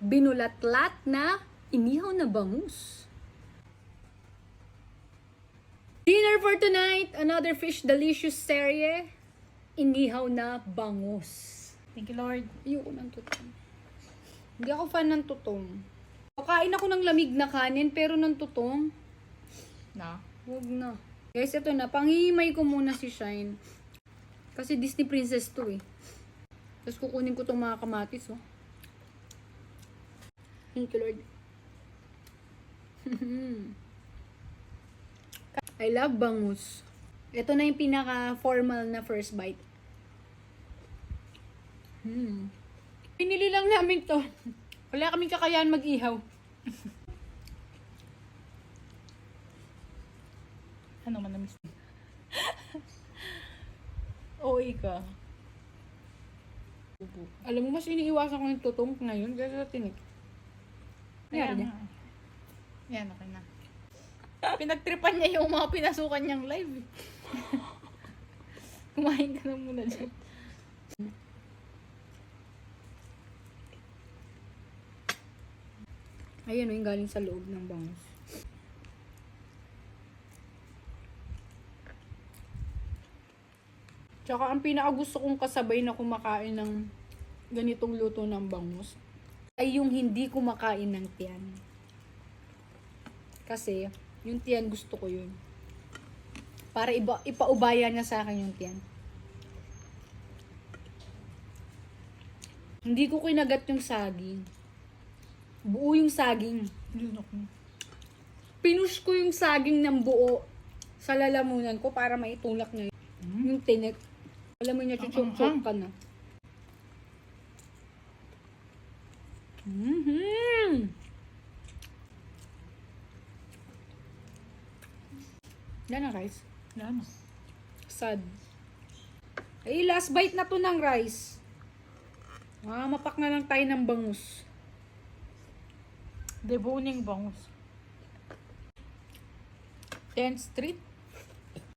binulatlat na inihaw na bangus. Dinner for tonight, another fish delicious serye, inihaw na bangus. Thank you, Lord. Ayoko ng tutong. Hindi ako fan ng tutong. Kain ako ng lamig na kanin, pero ng tutong, Na? huwag na. Guys, ito na. Pangihimay ko muna si Shine. Kasi Disney princess to eh. Tapos kukunin ko tong mga kamatis, oh. Thank you, Lord. I love bangus. Ito na yung pinaka-formal na first bite. Pinili lang namin to. Wala kaming kakayahan mag-ihaw. Ano man na-miss? OA ka. Alam mo, mas iniiwasan ko yung tutong ngayon kaysa sa tinik. Kaya Nangyari nga. Yan, okay na. Pinagtripan niya yung mga pinasukan niyang live. Kumain ka na muna dyan. Ayan o, yung galing sa loob ng bangus. Tsaka ang pinakagusto kong kasabay na kumakain ng ganitong luto ng bangus ay yung hindi kumakain ng tiyan. Kasi yung tiyan gusto ko yun. Para ipaubaya niya sa akin yung tiyan. Hindi ko kinagat yung saging. Buo yung saging. Yun ako. Pinush ko yung saging ng buo sa lalamunan ko para maitulak na yung tinik. Alam mo niya, chuchok-chok ka na. Yan ang rice. Yan. Sad. Ay, last bite na to ng rice. Mapak na lang tayo ng bangus. Deboning bangus. 10th Street.